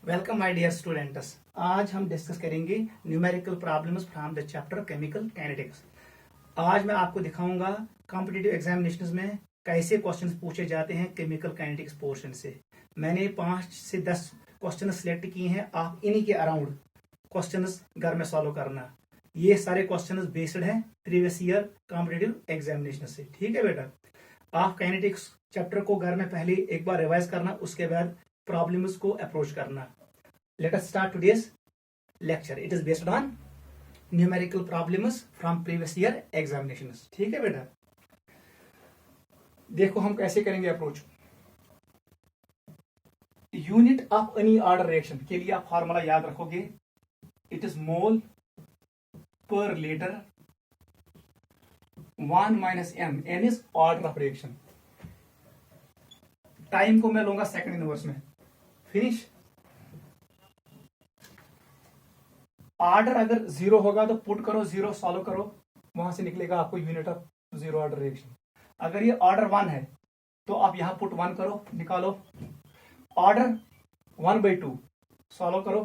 Welcome my dear students. आज हम discuss करेंगे numerical problems from the chapter chemical kinetics. आज मैं आपको दिखाऊंगा कॉम्पिटिटिव एग्जामिनेशंस में कैसे क्वेश्चंस पूछे जाते हैं केमिकल काइनेटिक्स पोर्शन से। मैंने 5 से 10 क्वेश्चन सिलेक्ट किए हैं। आप इन्हीं के अराउंड क्वेश्चंस घर में सॉल्व करना। ये सारे क्वेश्चंस बेस्ड हैं प्रीवियस ईयर कॉम्पिटिटिव एग्जामिनेशन से। ठीक है बेटा, आप काइनेटिक्स चैप्टर को घर में पहले एक बार रिवाइज करना, उसके बाद प्रॉब्लम्स को अप्रोच करना। Let us start today's lecture. It is based on numerical problems from previous year examinations. ठीक है बेटा, देखो हम कैसे करेंगे approach. Unit of any order reaction के लिए आप फॉर्मूला याद रखोगे। It is mole per litre 1 minus n. N is order of reaction. Time को मैं लूंगा सेकंड इनवर्स में। फिनिश। ऑर्डर अगर 0 होगा तो पुट करो 0, सॉल्व करो, वहां से निकलेगा आपको यूनिट ऑफ 0 ऑर्डर रिएक्शन। अगर ये ऑर्डर 1 है तो आप यहां पुट 1 करो, निकालो। ऑर्डर 1/2 सॉल्व करो।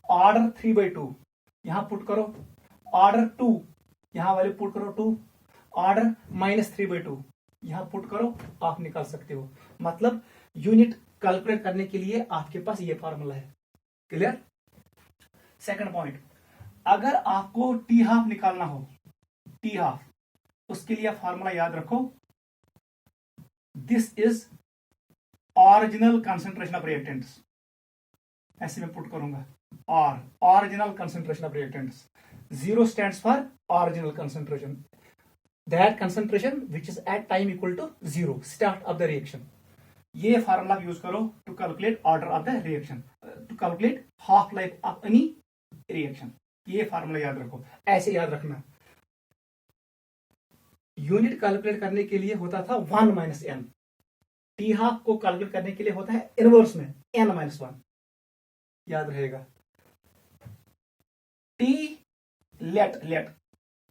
ऑर्डर 3/2 यहां पुट करो। ऑर्डर 2 यहां वाले पुट करो 2। ऑर्डर -3/2 यहां पुट करो, आप निकाल सकते हो। मतलब यूनिट कैलकुलेट करने के लिए आपके पास ये फॉर्मूला है। क्लियर। सेकंड पॉइंट, अगर आपको टी हाफ निकालना हो, टी हाफ, उसके लिए फॉर्मूला याद रखो। This is original concentration of reactants. ऐसे में पुट करूंगा original concentration of reactants. 0 stands for original concentration, that concentration which is at time equal to 0 start of the reaction. ये फॉर्मूला यूज करो to calculate order of the reaction, to calculate half life of any reaction. ये formula याद रखो, ऐसे याद रखना। Unit calculate करने के लिए होता था 1 माइनस एन। टी हाफ को कैलकुलेट करने के लिए होता है इनवर्स में n-1, याद रहेगा। T let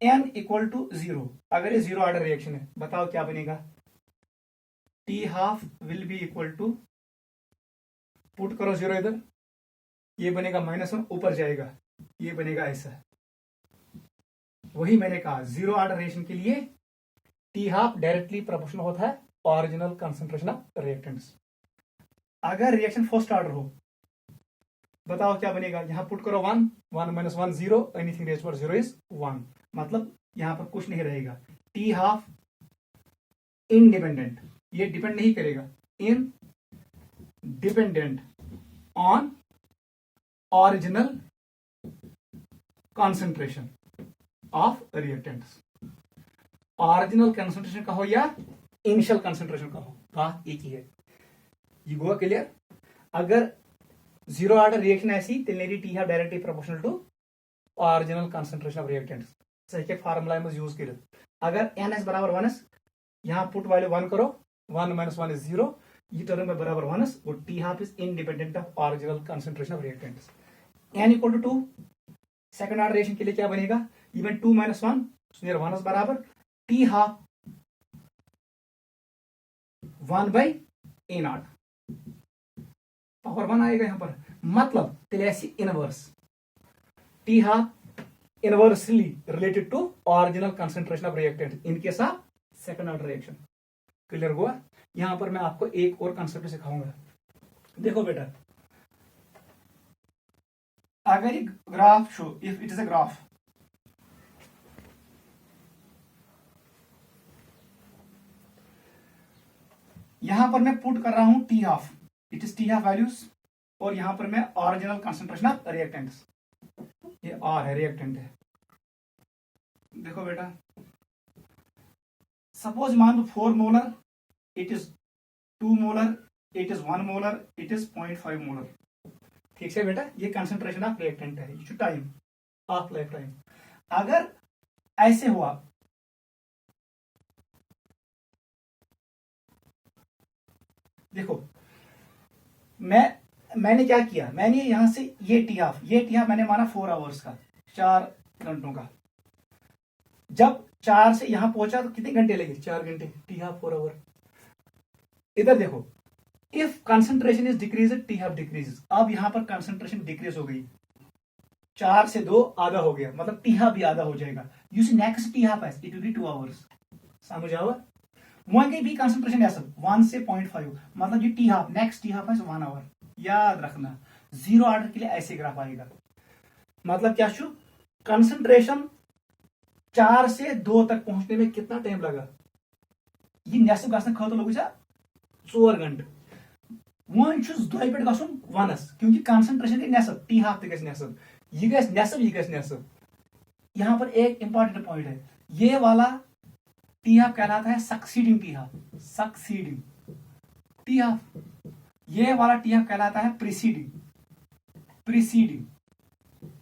n equal to 0। अगर ये 0 ऑर्डर रिएक्शन है, बताओ क्या बनेगा। T half will be equal to, put करो 0 इधर, ये बनेगा -1, ऊपर जाएगा, ये बनेगा ऐसा। वही मैंने कहा 0 ऑर्डर रिएक्शन के लिए टी हाफ डायरेक्टली प्रोपोर्शनल होता है ओरिजिनल कंसंट्रेशन ऑफ रिएक्टेंट्स। अगर रिएक्शन फर्स्ट ऑर्डर हो, बताओ क्या बनेगा। यहां पुट करो 1 - 1 0, एनीथिंग रेज फॉर 0 इज 1। मतलब यहां पर कुछ नहीं रहेगा। टी हाफ इनडिपेंडेंट, ये डिपेंड नहीं करेगा, independent on original concentration of reactants. Original concentration कहो या इनिशियल कंसंट्रेशन कहो, बात एक ही है। ये हुआ क्लियर। अगर 0 ऑर्डर रिएक्शन ऐसी, तेरी t half directly proportional to original concentration of reactants. सही के फार्मूला में यूज करें। अगर ns बराबर 1s, यहां पुट वाले 1 करो, 1 - 1 is 0, ये टर्म में बराबर 1s, वो t half is independent of original concentration of reactants. n equal to 2, second order reaction के लिए क्या बनेगा। इवन 2 - 1 नियर 1s बराबर टी हाफ 1/a0, पावर 1 आएगा यहां पर। मतलब तेलेसी inverse, t half inversely related to original concentration of reactant in case of second order reaction. Clear हुआ। यहां पर मैं आपको एक और कंसेप्ट सिखाऊंगा। देखो बेटा, अगर एक graph show, if it is a graph, यहां पर मैं पुट कर रहा हूं T half, it is T half values, और यहां पर मैं ओरिजिनल कंसंट्रेशन ऑफ रिएक्टेंट्स, ये आर है, रिएक्टेंट है। देखो बेटा, सपोज मान लो 4 molar, it is 2 molar, it is 1 molar, it is 0.5 molar. ठीक है बेटा, ये कंसंट्रेशन ऑफ रिएक्टेंट है, टाइम ऑफ लाइफ टाइम। अगर ऐसे हुआ, देखो मैंने क्या किया, मैंने यहां से ये टी हाफ मैंने माना 4 आवर्स का, 4 घंटों का। जब 4 से यहां पहुंचा तो कितने घंटे लगे, 4 घंटे। T half 4 hour. इधर देखो, if concentration is decrease t half decrease. अब यहां पर कंसंट्रेशन डिक्रीज हो गई, 4 से 2 आधा हो गया, मतलब टी हाफ भी आधा हो जाएगा। You see next t half it will be 2 hours. समझ आवा? वहीं भी कंसंट्रेशन ऐसा 1 से 0.5, मतलब ये T half next t half है 1 आवर। याद रखना जीरो ऑर्डर के लिए ऐसे ग्राफ आएगा। मतलब क्या छू, कंसंट्रेशन 4 से 2 तक पहुंचने में कितना टाइम लगा? ये नेसफ गसन खतर लोग 4 घंटे। वन दोय पे गसन 1, क्योंकि कंसंट्रेशन गई नेसफ, टी हाफ तक नेसफ, ये गस नेसफ, ये गस नेसफ। यहां पर एक इंपॉर्टेंट पॉइंट है, ये वाला टी हाफ कहलाता है succeeding t half, succeeding t half. ये वाला टी हाफ कहलाता है preceding, preceding,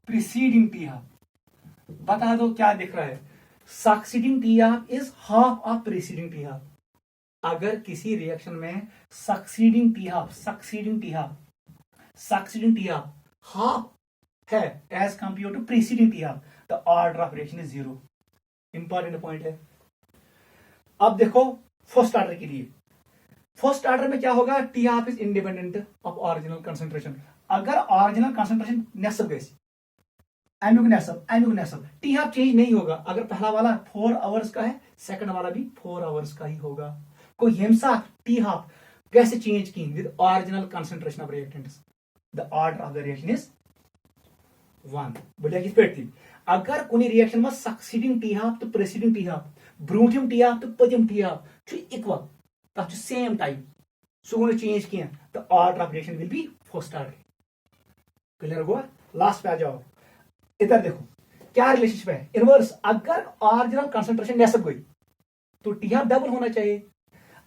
preceding t half. बता दो क्या दिख रहा है? Succeeding t half is half of preceding t half. अगर किसी रिएक्शन में succeeding t half, succeeding t half, succeeding t half half है as compare to preceding t half, the order of reaction is 0। Important point है। अब देखो first order के लिए, first order में क्या होगा? T half is independent of original concentration. अगर ओरिजिनल कंसंट्रेशन नेसफ गई, एमिक नेसफ, टी हाफ चेंज नहीं होगा। अगर पहला वाला 4 आवर्स का है, सेकंड वाला भी 4 आवर्स का ही होगा। कोई हिमसा टी हाफ कैसे चेंज की? With original concentration of reactants, the order of the reaction is 1। बोलिए किस पेट थी? अगर कोई रिएक्शन में सक्सीडिंग टी हाफ तो प्रीसीडिंग टी हाफ, ब्रूटियम टी हाफ तो पतियम टी हाफ इक्वल, तब सेम टाइम सो चेंज किया, the order of reaction will be first order. Clear हुआ? लास्ट पे आ जाओ, इधर देखो क्या रिलेशनशिप है, इनवर्स। अगर ओरिजिनल कंसंट्रेशन नेसफ गई तो टी हाफ डबल होना चाहिए।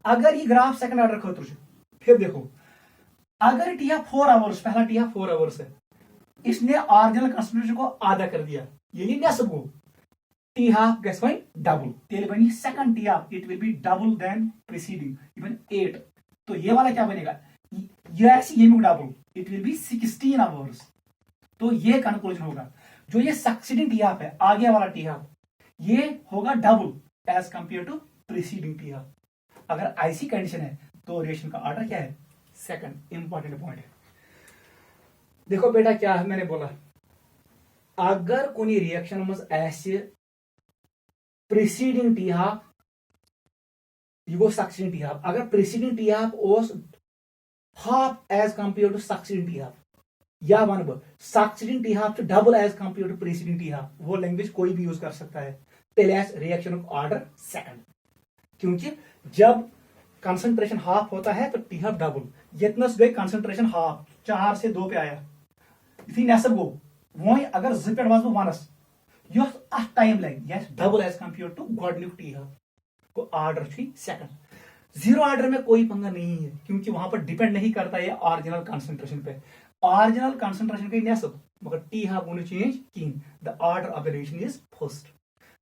अगर ये ग्राफ सेकंड ऑर्डर खतर, फिर देखो अगर टी हाफ 4 आवर्स, पहला टी हाफ 4 आवर्स है, इसने ओरिजिनल कंसंट्रेशन को आधा कर दिया, ये नेसफ गो, टी हाफ गैस वही डबल, तेल बनी second t half, it will be double then preceding, even 8। तो ये वाला क्या बनेगा? ये double, it will be 16 hours. तो ये कंक्लूजन होगा, जो ये सक्सीडिंग टी हाफ है, आगे वाला टी हाफ, ये होगा double as compare to preceding t half. अगर ऐसी कंडीशन है तो रिएक्शन का ऑर्डर क्या है? सेकंड। इंपॉर्टेंट पॉइंट है। देखो बेटा क्या है, मैंने बोला अगर कोई रिएक्शन में ऐसे प्रीसीडिंग टी हाफ, ये गो सक्सीडिंग टी हाफ, अगर प्रीसीडिंग टी हाफ ओस half as compare to succeeding t half, या वन बो succeeding t half double as compare to preceding t half, वो लैंग्वेज कोई भी यूज कर सकता है, रिएक्शन ऑफ ऑर्डर सेकंड। क्योंकि जब कंसंट्रेशन हाफ होता है तो टी हाफ डबल, जितना गई कंसंट्रेशन हाफ 4 से 2 पे आया, इसी नेसफ गो वो अगर ज पे वो 1 यह टाइम लगे यह डबल एज कंपेयर टू गॉडन्यूक टी हाफ को ऑर्डर थी सेकंड। जीरो ऑर्डर में कोई पंगा नहीं है, क्योंकि वहां पर डिपेंड नहीं करता है ऑरिजिनल कंसंट्रेशन पे। ऑरिजिनल कंसंट्रेशन का नेसफ मगर टी हाफ गोना चेंज की, the order of the reaction is first.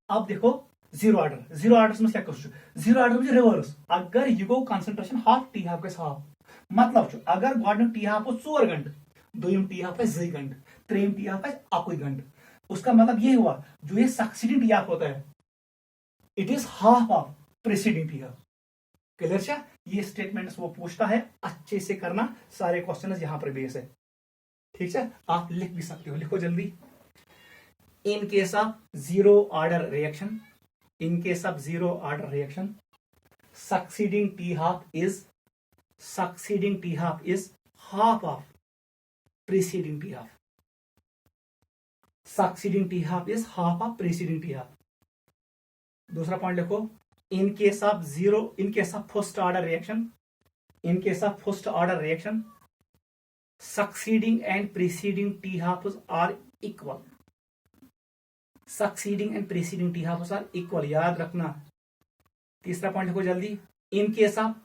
अब देखो जीरो ऑर्डर, जीरो ऑर्डर में क्या कर, जीरो ऑर्डर में रिवर्स, अगर यह गो कंसंट्रेशन हाफ टी हाफ गस हाफ, मतलब अगर गॉडन्यूक टी हाफ 4 घंटे, दोयम टी हाफ 2 घंटे, त्रेम टी हाफ 1 घंटे, उसका मतलब ये हुआ जो ये सक्सीडिंग टी हाफ होता है it is half of preceding t half. Clear छा? ये स्टेटमेंट्स वो पूछता है, अच्छे से करना, सारे क्वेश्चन यहां पर बेस है। ठीक है, आप लिख भी सकते हो, लिखो जल्दी। In case of zero order reaction, in case of zero order reaction, succeeding t half is half of preceding t half, succeeding t half is half of preceding t half. दूसरा पॉइंट देखो, in case of first order reaction, in case of first order reaction succeeding and preceding t halfs are equal, succeeding and preceding t halfs are equal, याद रखना। तीसरा पॉइंट देखो जल्दी, in case of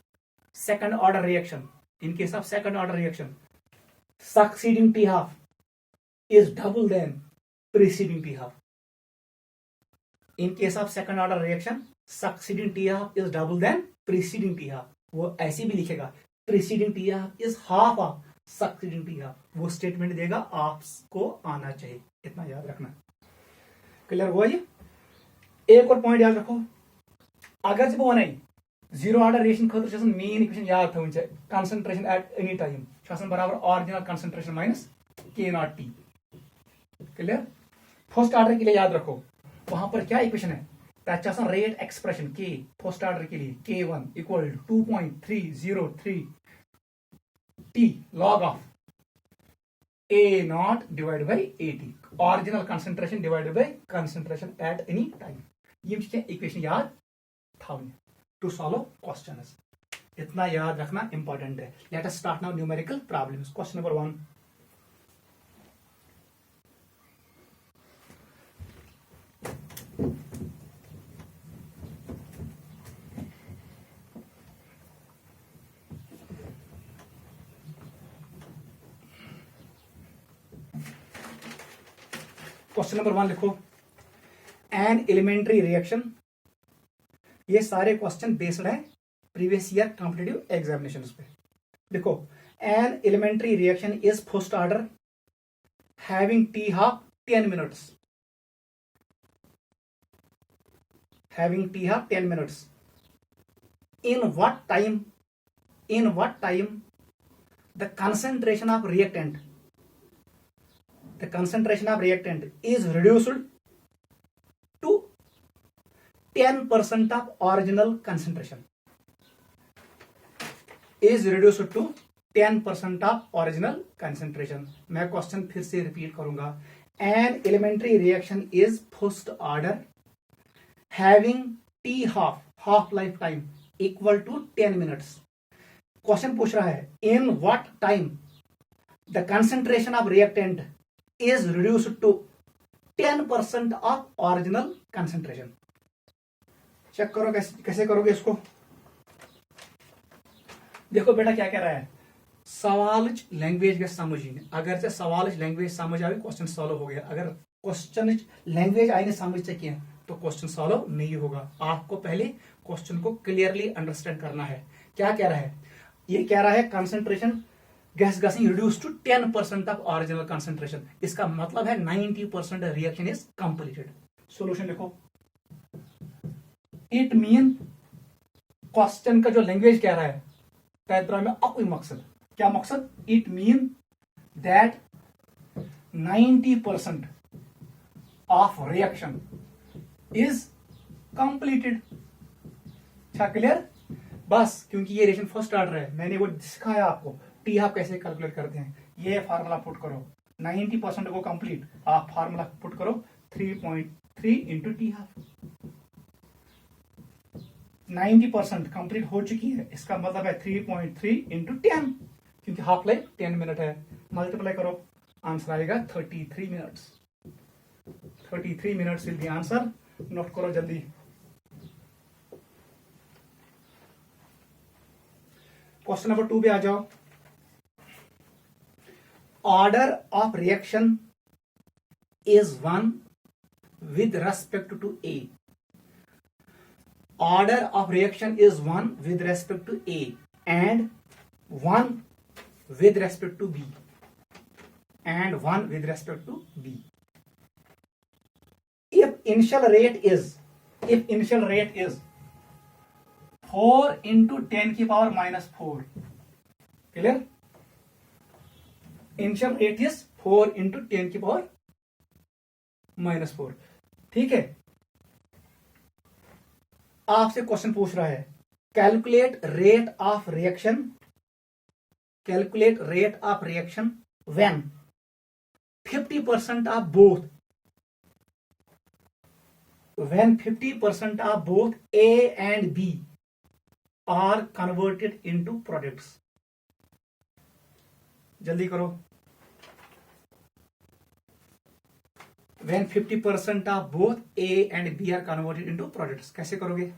second order reaction, in case of second order reaction succeeding t half is double then preceding t half. In case of second order reaction succeeding t half is double then preceding t half. वो ऐसे भी लिखेगा, preceding t half is half of succeeding t half, वो statement देगा, आपको आना चाहिए, इतना याद रखना। क्लियर हुआ ये? एक और पॉइंट याद रखो, अगर जब वो नहीं जीरो ऑर्डर रिएक्शन खतर मेन इक्वेशन याद थवन कंसंट्रेशन एट एनी टाइम बराबर ऑरिजिनल कंसंट्रेशन माइनस के not T. Clear? First order के लिए याद रखो वहां पर क्या इक्वेशन है, तथा रेट एक्सप्रेशन के फर्स्ट ऑर्डर के लिए K1 equal to 2.303 t log of A not divide by AT, original concentration divided by concentration at any time. ये इक्वेशन याद थवन टू सॉल्व क्वेश्चंस, इतना याद रखना इंपॉर्टेंट है। Let us start now numerical problems. Question number 1, question number 1 लिखो, an elementary reaction. ये सारे क्वेश्चन बेस्ड है प्रीवियस ईयर कॉम्पिटिटिव एग्जामिनेशन पे। देखो, an elementary reaction is first order having t half 10 minutes, having t half 10 minutes. In what time the concentration of reactant is reduced to 10% of original concentration, is reduced to 10% of original concentration। मैं question फिर से repeat करूंगा, an elementary reaction is first order having t half life time equal to 10 minutes। Question पूछ रहा है in what time the concentration of reactant is reduced to 10% of original concentration। Check करो कैसे करोगे इसको। देखो बेटा क्या कह रहा है, सवाल लैंग्वेज के समझ ही, अगर से सवाल लैंग्वेज समझ आए क्वेश्चन सॉल्व हो गया। अगर क्वेश्चन लैंग्वेज आई नहीं समझ सके तो क्वेश्चन सॉल्व नहीं होगा। आपको पहले क्वेश्चन को क्लियरली अंडरस्टैंड करना है। क्या कह रहा है, ये कह रहा है कंसंट्रेशन गैस गसिंग reduce to 10% of original concentration. इसका मतलब है 90% रिएक्शन इज कंप्लीटेड। सॉल्यूशन लिखो, इट मीन क्वेश्चन का जो लैंग्वेज कह रहा है पैतरा में अब कोई मकसद, क्या मकसद, it mean that 90% of reaction is completed. क्या क्लियर? बस क्योंकि ये रिएक्शन फर्स्ट ऑर्डर है, मैंने वो सिखाया आपको टी हाफ कैसे कैलकुलेट करते हैं। ये फार्मूला पुट करो, 90% को कंप्लीट, आप फार्मूला पुट करो 3.3 इंटू टी हाफ। 90% कंप्लीट हो चुकी है, इसका मतलब है 3.3 इंटू 10, क्योंकि हाफ लाइफ 10 मिनट है। मल्टीप्लाई करो, आंसर आएगा 33 minutes. 33 minutes will be answer. Note करो जल्दी। क्वेश्चन नंबर 2 पे आ जाओ। Order of reaction is 1 with respect to A. Order of reaction is 1 with respect to A and 1 with respect to B and 1 with respect to B. If initial rate is 4 into 10 की power -4, clear? Initial rate is 4 into 10 की power -4। ठीक है, आपसे question पूछ रहा है calculate rate of reaction when 50% of both A and B are converted into products। जल्दी करो, when 50% of both A and B are converted into products, कैसे करोगे?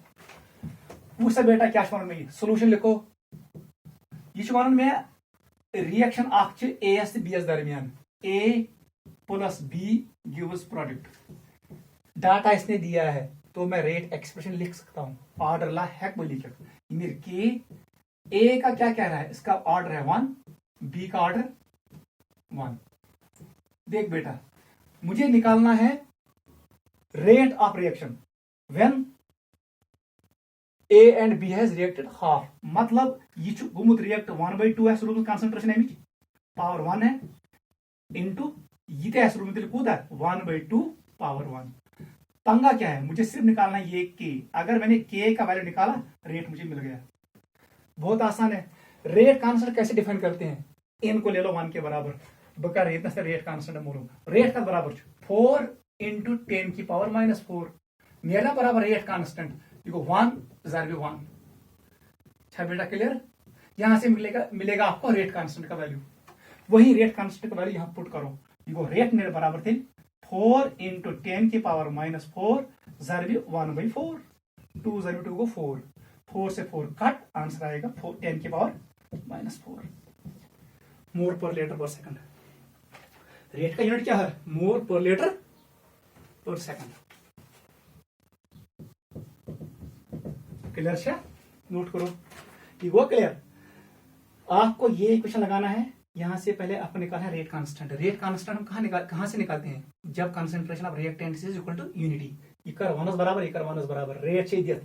पूछा बेटा क्या शुमारन में, सोल्यूशन लिखो। ये शुमारन में रिएक्शन आपके ए एस बी एस दरमियान A plus B gives product. Data इसने दिया है तो मैं रेट एक्सप्रेशन लिख सकता हूं, ऑर्डर ला हैक बोली मेरे के ए का क्या कह रहा है, इसका ऑर्डर है 1, बी का ऑर्डर 1। देख बेटा, मुझे निकालना है rate of reaction when A and B has reacted half, मतलब ये गुमुत रिएक्ट 1/2 है रोमुत कंसंट्रेशन अमिच पावर 1 है इनटू ये रोमुत कूदा 1/2 पावर 1। पंगा क्या है, मुझे सिर्फ निकालना है ये के। अगर मैंने के का वैल्यू निकाला रेट मुझे मिल गया। बहुत आसान है। रेट कांस्टेंट कैसे डिफाइन करते हैं, इनको ले लो 1 के बराबर बका रेट ना रेट कांस्टेंट मोलूम रेट का बराबर 4 इंटू 10 की पावर -4 मेरा बराबर रेट कांस्टेंट देखो 1 ज़ार 1। अच्छा बेटा क्लियर। यहां से मिलेगा आपको रेट कांस्टेंट का वैल्यू। वही रेट कांस्टेंट का वैल्यू यहां पुट करो। देखो रेट मेरे बराबर थे 4 इंटू 10 की पावर -4 ज़ार 1/4 2 ज़ार 2 को 4 से 4 कट आंसर आएगा 10 की पावर -4 मोल पर लीटर पर सेकंड। रेट का यूनिट क्या है, मोल पर लीटर पर सेकंड। क्लियर है, नोट करो ये वो क्लियर। आपको ये इक्वेशन लगाना है। यहां से पहले आपको निकालना है रेट कांस्टेंट। रेट कांस्टेंट हम कहां से निकालते हैं, जब concentration of reactants is equal to unity. इकर 1 बराबर इकर 1 बराबर रेट से दिया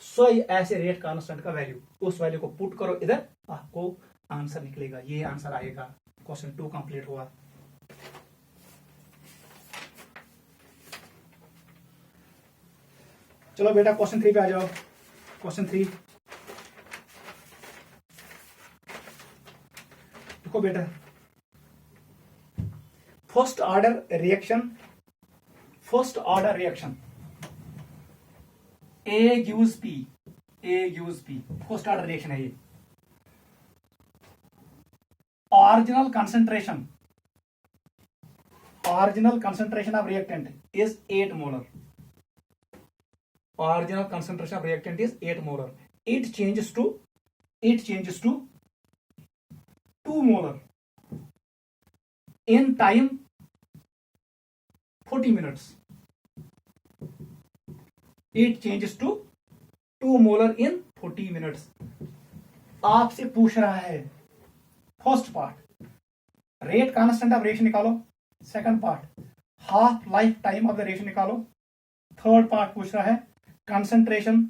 सो ऐसे रेट कांस्टेंट का वैल्यू उस वैल्यू को पुट करो इधर, आपको आंसर निकलेगा। ये आंसर आएगा। क्वेश्चन 2 कंप्लीट हुआ। चलो बेटा क्वेश्चन 3 पे आ जाओ। क्वेश्चन 3 देखो बेटा, first order reaction A gives P first order reaction है ये। Original concentration of reactant is 8 molar. Original concentration of reactant is 8 molar. It changes to 2 molar in time 40 minutes. It changes to 2 molar in 40 minutes. आपसे पूछ रहा है first part rate constant of reaction निकालो, second part half life time of the reaction निकालो, third part पूछ रहा है concentration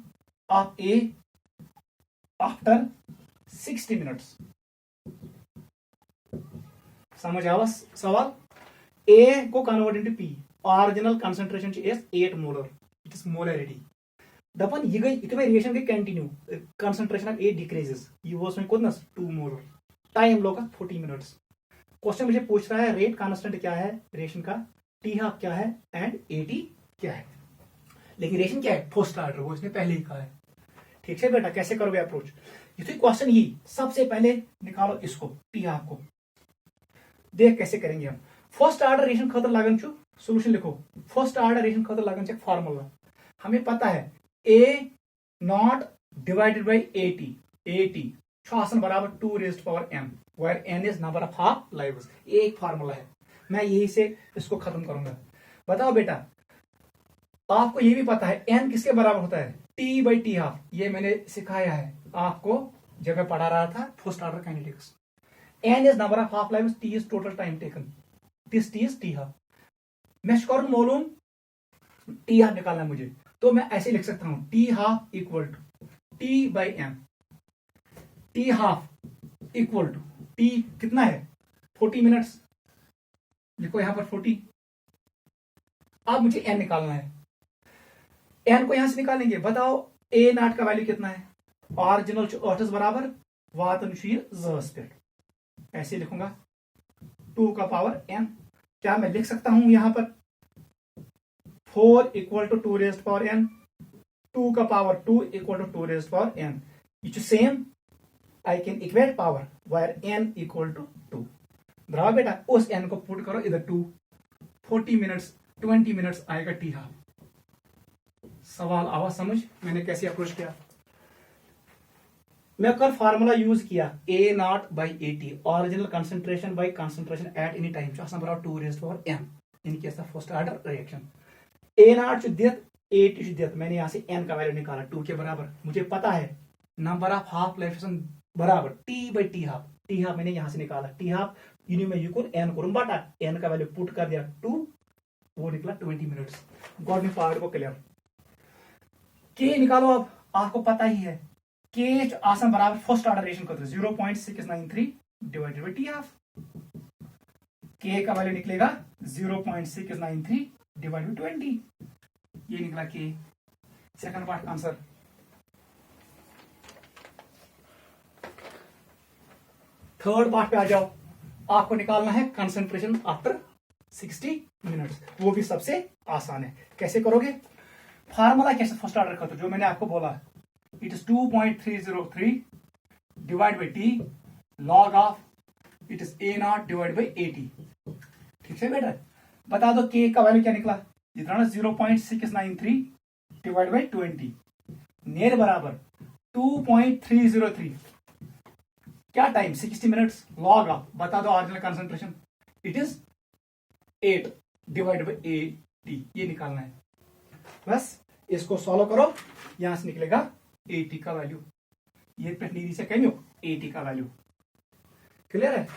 of A after 60 minutes. समझ आवा सवाल। ए को convert into P, original concentration is 8 molar, it is molarity. दपन ये गई इतने रिएक्शन गई continue, concentration of A decreases, ये वो उसमें कोदनस 2 मोलर, टाइम लोगा 40 मिनट्स। क्वेश्चन मुझे पूछ रहा है रेट कांस्टेंट क्या है रिएक्शन का, टी हाफ क्या है एंड एटी क्या है। लेकिन रिएक्शन क्या है, फर्स्ट ऑर्डर, वो इसने पहले ही कहा है। ठीक है बेटा, कैसे करोगे अप्रोच, ये तो क्वेश्चन ही सबसे पहले निकालो इसको टी हाफ को। देख कैसे करेंगे हम। फर्स्ट ऑर्डर रिएक्शन खतर लागन छु सॉल्यूशन लिखो। फर्स्ट ऑर्डर रिएक्शन खतर लागन छ फार्मूला हमें पता है A naught divided by A t आसन बराबर 2 raised power n, where n is number of half lives. एक फार्मूला है, मैं यही से इसको खत्म करूंगा। बताओ बेटा, आपको ये भी पता है n किसके बराबर होता है, t/t हाफ। ये मैंने सिखाया है आपको जब मैं पढ़ा रहा था first order kinetics. n is number of half lives, t is total time taken, this t is t half. मैं करूं मालूम t हाफ निकालना है मुझे, तो मैं ऐसे लिख सकता हूं t half equal to t/m। T half equal to T कितना है 40 मिनट्स, लिखो यहां पर 40। अब मुझे एन निकालना है, एन को यहां से निकालेंगे। बताओ ए नॉट का वैल्यू कितना है, ऑरिजिनल 8 बराबर वातन पे, ऐसे लिखूंगा 2 का पावर एन। क्या मैं लिख सकता हूं यहां पर 4 equal to 2 raised power n, 2 का power 2 equal to 2 raised power n. It same I can equate power where n equal to 2। बराबर बेटा, उस n को पुट करो इधर 2, 40 मिनट्स 20 मिनट्स आएगा टी हाफ। सवाल आवा समझ मैंने कैसे अप्रोच किया। मैं कर फार्मूला यूज किया A naught by A t, original concentration by concentration at any time बराबर 2 raised power n in case of first order reaction. A naught दियत ए टी दियत, मैंने यहां से n का वैल्यू निकाला 2 के बराबर। मुझे पता है नंबर ऑफ हाफ लाइफ बराबर t/t हाफ, टी हाफ मैंने यहां से निकाला, टी हाफ यूनि में यूकुन n करूं बाटा, n का वैल्यू पुट कर दिया 2, वो निकला 20 मिनट्स। गॉड में पार्ट को क्लियर। के निकालो अब आपको पता ही है के आसान बराबर फर्स्ट ऑर्डर रिएक्शन खतर 0.693 डिवाइडेड बाय टी हाफ। के का वैल्यू निकलेगा 0.693 डिवाइडेड बाय 20, ये निकला के। Second part answer. Third part पे आ जाओ, आपको निकालना है कंसंट्रेशन आफ्टर 60 मिनट्स, वो भी सबसे आसान है। कैसे करोगे? फार्मूला कैसे फर्स्ट ऑर्डर का, तो जो मैंने आपको बोला, it is 2.303 divide by T log of it is a not divide by 80। ठीक है बेटा, बता दो के का वैल्यू क्या निकला, जितना ना 0.693 डिवाइड बाई 20 नेर बराबर 2.303, क्या टाइम 60 मिनट्स, लॉग ऑफ बता दो original concentration, it is 8 divide by 80, ये निकालना है। बस इसको सॉल्व करो, यहां से निकलेगा 80 का वैल्यू, ये नीचे से कहीं 80 का वैल्यू। क्लियर है?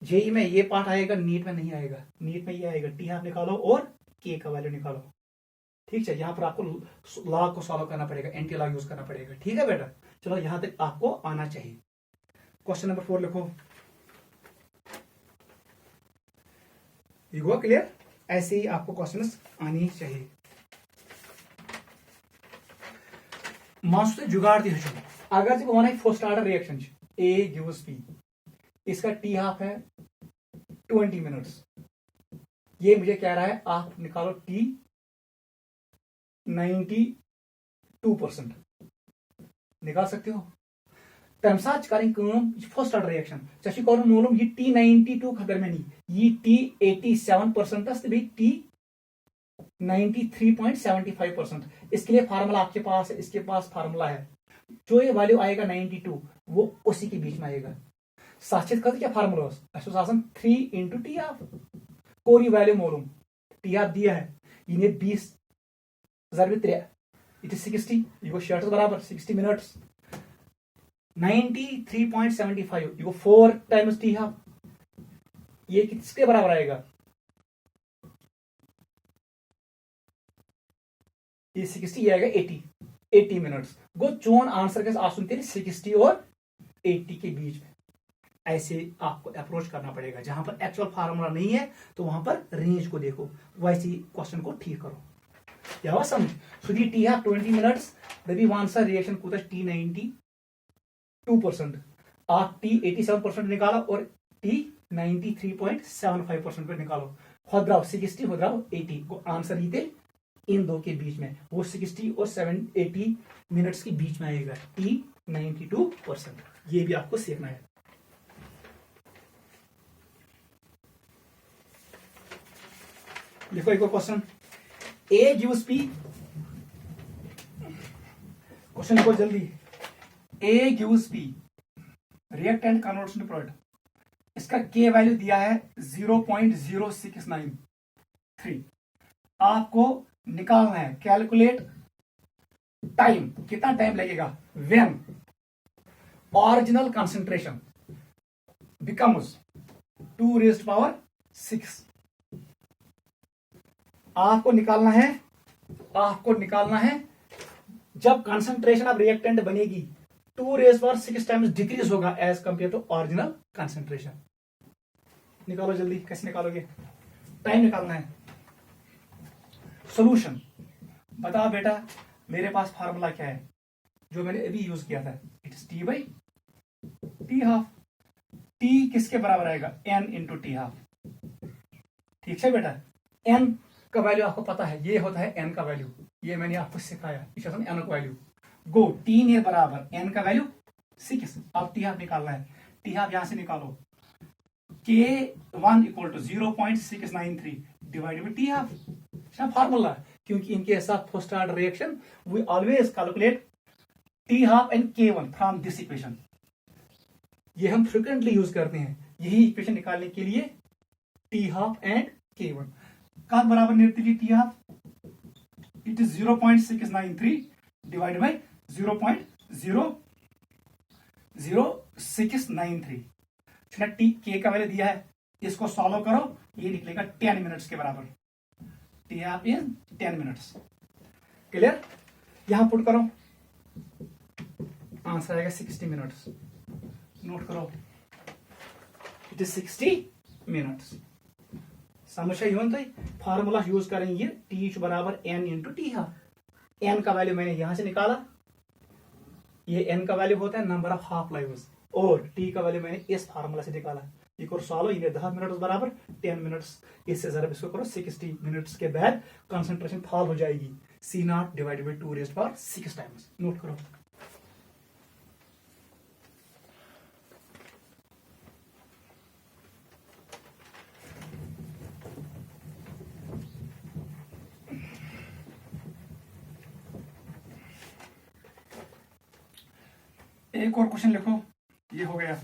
जेई में ये पार्ट आएगा, नीट में नहीं आएगा। नीट में ये आएगा टी हाफ निकालो और के का वैल्यू निकालो। ठीक है, यहां पर आपको लॉग को सॉल्व करना पड़ेगा, एंटी लॉग यूज करना पड़ेगा। ठीक है बेटा, चलो यहां तक आपको आना चाहिए। क्वेश्चन नंबर 4 लिखो। ये हुआ क्लियर? ऐसे ही आपको क्वेश्चंस आनी चाहिए। मास्टर जुगाड़ दी है, अगर जब one first order reaction A gives B, इसका टी हाफ है 20 मिनट्स, ये मुझे कह रहा है आप निकालो टी 92%, निकाल सकते हो। तम साथ फर्स्ट ऑर्डर रिएक्शन कर मालूम ये टी 92 खतर में नहीं, ये टी 87% टी 93.75%। इसके लिए फार्मूला आपके पास है, इसके पास फार्मूला है, जो ये वैल्यू आएगा 92 वो उसी के बीच में आएगा। साक्षित कर क्या फार्मूला 3 इंटू टी हाफ, कोई वैल्यू मालूम, टी हाफ दिया है, इन्हें 20 ज़रब 3 इट इज 60, ये शर्ट बराबर 60 मिनट्स 93.75, ये 4 टाइम्स टी हाफ, ये किसके बराबर आएगा, ये 60 आएगा 80 मिनट्स। गो चोन आंसर के 60 और 80 के बीच में। ऐसे आपको अप्रोच करना पड़ेगा, जहां पर एक्चुअल फार्मूला नहीं है तो वहां पर रेंज को देखो, वैसे ही क्वेश्चन को ठीक करो। क्या समझ? So the t have 20 minutes, the answer reaction कूदा टी 92%, आप टी 87% निकालो और टी 93.75% पे निकालो, खुद 60 खुद 80 को आंसर ही थे इन दो के बीच में, वो 60 और 80 मिनट्स के बीच में आएगा, टी 92%। ये भी आपको सीखना है। देखो एक और question, A gives P, question लिखो जल्दी। A gives P, reactant converts to product, इसका के वैल्यू दिया है 0.0693, आपको निकालना है। कैलकुलेट टाइम, कितना टाइम लगेगा व्हेन ओरिजिनल कंसंट्रेशन बिकम्स 2⁻6। आपको निकालना है जब कंसंट्रेशन ऑफ रिएक्टेंट बनेगी 2⁻6 टाइम्स डिक्रीज होगा as compare to original concentration. निकालो जल्दी, कैसे निकालोगे? टाइम निकालना है। सॉल्यूशन बताओ बेटा, मेरे पास फार्मूला क्या है जो मैंने अभी यूज किया था, it is T by T half. T किसके बराबर आएगा, एन इंटू टी हाफ। ठीक है बेटा, एन का वैल्यू आपको पता है, ये होता है एन का वैल्यू, ये मैंने आपको सिखाया, एन का वैल्यू। गो टी ने बराबर एन का वैल्यू 6, अब टी हाफ निकालना है। टी हाफ यहां से निकालो, K1 equal to 0.693 divided by T half, formula, क्योंकि इनके साथ first order reaction we always calculate T half and K1 from this equation, ये हम फ्रिक्वेंटली यूज करते हैं। यही इक्वेशन निकालने के लिए टी हाफ एंड K1 का बराबर निकलती T half, it is 0.693 divided by 0.00693। T के का वैल्यू दिया है, इसको सॉल्व करो, ये निकलेगा 10 मिनट्स के बराबर। टी हाफ इन 10 मिनट्स। क्लियर? यहां पुट करो, आंसर आएगा 60 मिनट्स। नोट करो, इट इज 60 मिनट्स। समझ यह तो फार्मूला यूज करेंगे, टी बराबर n into T half. n का वैल्यू मैंने यहां से निकाला, ये n का वैल्यू होता है नंबर ऑफ हाफ लाइव्स, और t का वैल्यू मैंने इस फार्मूला से निकाला। ये करो सॉल्व, ये 10 मिनट्स बराबर 10 मिनट्स, इससे जरा इसको करो 60 मिनट्स के बाद कंसंट्रेशन फॉल हो जाएगी, C0 divided by 2⁶ times. Note करो। एक और क्वेश्चन लिखो, ये हो गया।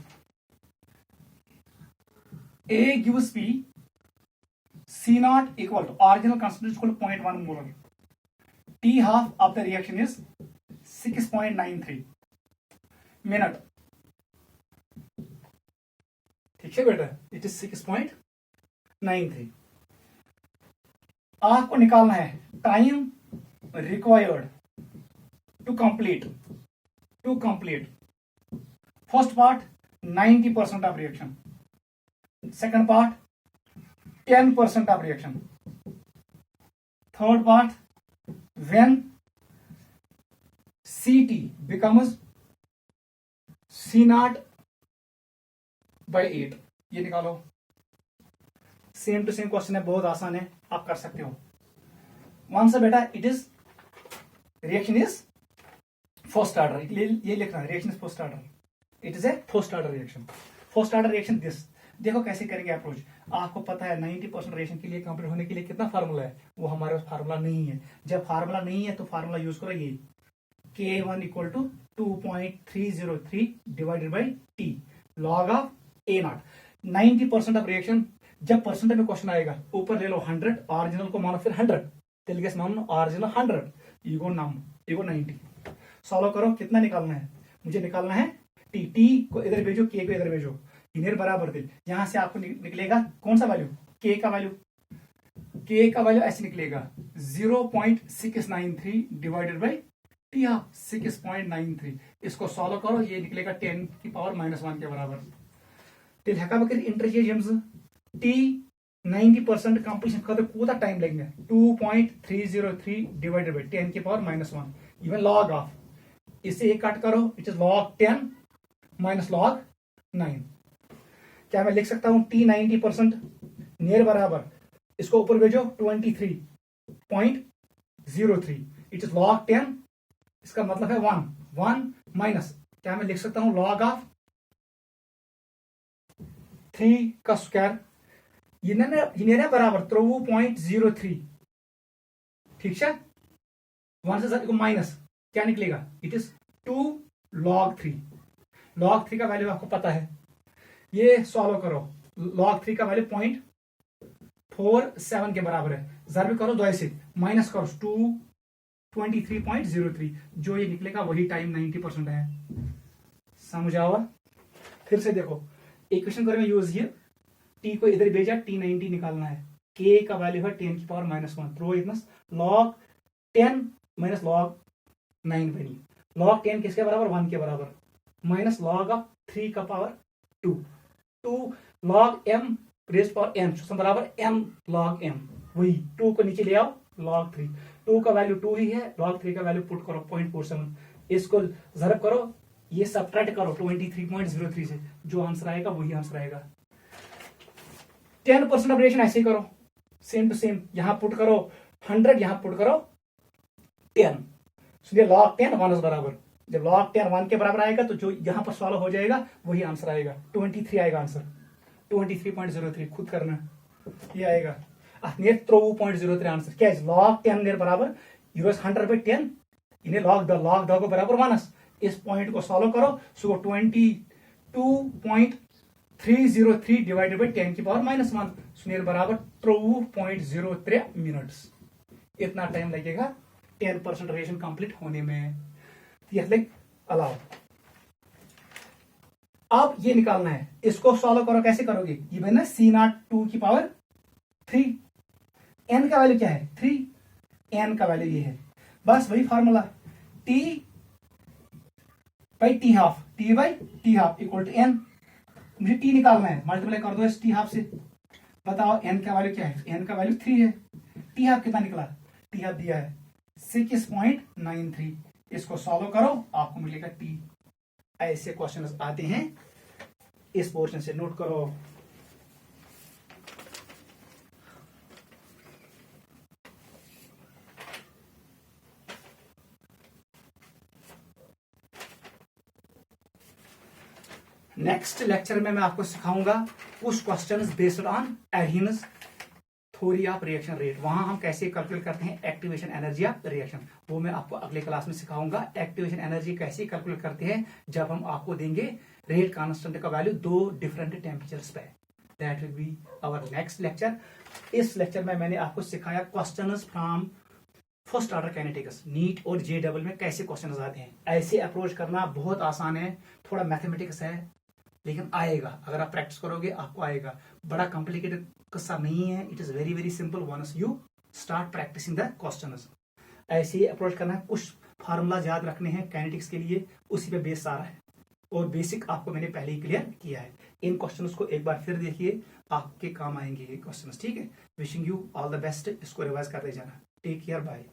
A gives P, C0 equal to original concentration equal to 0.1 molar. T half of the reaction is 6.93 minute. ठीक है बेटा, इट इज 6.93। आपको निकालना है time required to complete first part 90% of reaction, second part 10% of reaction, third part when Ct becomes C0 by 8। ये निकालो, same to same question है, बहुत आसान है, आप कर सकते हो। वन से बेटा, it is reaction is first order, ये लिखना है, reaction is first order, it is a first order reaction. First order reaction this, देखो कैसे करेंगे अप्रोच। आपको पता है 90% रिएक्शन के लिए कंप्लीट होने के लिए कितना फार्मूला है, वो हमारे पास फार्मूला नहीं है। जब फार्मूला नहीं है तो फार्मूला यूज करो ये K1 equal to 2.303 divided by T log of A0। 90% of reaction, जब परसेंटेज में क्वेश्चन आएगा ऊपर ले लो 100, ऑरिजिनल को मानो फिर 100, तेलुगु मानो ऑरिजिनल 100, ईगो 90। सॉल्व करो, कितना निकालना है, मुझे निकालना है टी को इधर भेजो, के को इधर भेजो, इन्हें बराबर थे। यहां से आपको निकलेगा कौन सा वैल्यू, के का वैल्यू ऐसे निकलेगा 0.693 डिवाइडेड बाई टी हाफ 6.93। इसको सॉल्व करो, ये निकलेगा 10 की पावर -1 के बराबर। तो हेका बकर इंटरचेंज टी 90% कंप्लीशन खतर कूता टाइम लगेगा 2.303 डिवाइडेड बाई 10 की पावर -1, इवन लॉग ऑफ, इससे ये कट करो, it is log 10 minus log 9। क्या मैं लिख सकता हूं T 90% नियर बराबर, इसको ऊपर भेजो 23.03, इट इज log 10, इसका मतलब है 1 माइनस, क्या मैं लिख सकता हूं log ऑफ 3 का स्क्वायर, ये बराबर 3.03, ठीक है। 1 से माइनस क्या निकलेगा, इट इज 2 log 3। log 3 का वैल्यू आपको पता है, ये सॉल्व करो, log 3 का वैल्यू 0.47 के बराबर है, जरूर करो 2 से, माइनस करो 23.03, जो ये निकलेगा वही टाइम 90% है। समझ आओ, फिर से देखो, इक्वेशन करेंगे यूज हियर, टी को इधर भेजा, T 90 निकालना है, के का वैल्यू है 10 की पावर -1, थ्रो इतना log 10 माइनस log 9 बनी, log 10 किसके बराबर, 1 के बराबर, माइनस log ऑफ 3 का power 2 log m raise power n बराबर m log m, वही 2 को नीचे ले आओ, log 3, 2 का वैल्यू 2 ही है, log 3 का वैल्यू पुट करो 0.47, इसको जरब करो, ये सबट्रैक्ट करो 23.03 से, जो आंसर आएगा वही आंसर आएगा। 10% ऑफ रिएक्शन ऐसे ही करो, सेम टू सेम, यहां पुट करो 100, यहां पुट करो 10, सुनिए log 10 1 बराबर, जब log 10 1 के बराबर आएगा तो जो यहां पर सॉल्व हो जाएगा वही आंसर आएगा, 23 आएगा आंसर, 23.03 खुद करना, ये आएगा नियर 3.03 आंसर। क्या है log 10 नियर बराबर यूएस 100/10, इन्हें log द को बराबर 1, इस पॉइंट को सॉल्व करो, सो 22.303 डिवाइडेड बाई 10 की पावर -1, सुनियर बराबर 3.03 मिनट्स, इतना टाइम लगेगा 10% रिएक्शन कंप्लीट होने में। अलाउ, अब ये निकालना है, इसको सॉल्व करो, कैसे करोगे, ये बना C0 2 की पावर 3, n का वैल्यू क्या है 3, n का वैल्यू ये है, बस वही formula, T by T half, T by T half equal to n. मुझे टी निकालना है, मल्टीप्लाई कर दो इस टी हाफ से। बताओ एन का वैल्यू क्या है, एन का वैल्यू 3 है। टी हाफ कितना निकला, टी हाफ दिया है 6.93। इसको सॉल्व करो, आपको मिलेगा टी। ऐसे क्वेश्चन आते हैं इस पोर्शन से, नोट करो। नेक्स्ट लेक्चर में मैं आपको सिखाऊंगा कुछ questions based on adherence theory of reaction rate. वहां हम कैसे कैलकुलेट करते हैं एक्टिवेशन एनर्जी ऑफ रिएक्शन, वो मैं आपको अगले क्लास में सिखाऊंगा। एक्टिवेशन एनर्जी कैसे कैलकुलेट करते हैं जब हम आपको देंगे रेट कांस्टेंट का वैल्यू 2 डिफरेंट टेम्परेचर्स पे। That will be our next lecture. इस लेक्चर में मैंने आपको सिखाया questions from first order kinetics, NEET और जे डबल में कैसे क्वेश्चंस आते हैं। ऐसे अप्रोच करना बहुत आसान है, थोड़ा मैथमेटिक्स है लेकिन आएगा, अगर आप प्रैक्टिस करोगे आपको आएगा। बड़ा कॉम्प्लिकेटेड किस्सा नहीं है, it is very very simple once you start practicing the questions. ऐसे ही अप्रोच करना है, कुछ फार्मूला याद रखने हैं काइनेटिक्स के लिए, उसी पे बेस सारा है और बेसिक आपको मैंने पहले ही क्लियर किया है। इन क्वेश्चंस को एक बार फिर देखिए, आपके काम आएंगे ये क्वेश्चंस, ठीक है। Wishing you all the best, इसको रिवाइज करते जाना। Take care, bye.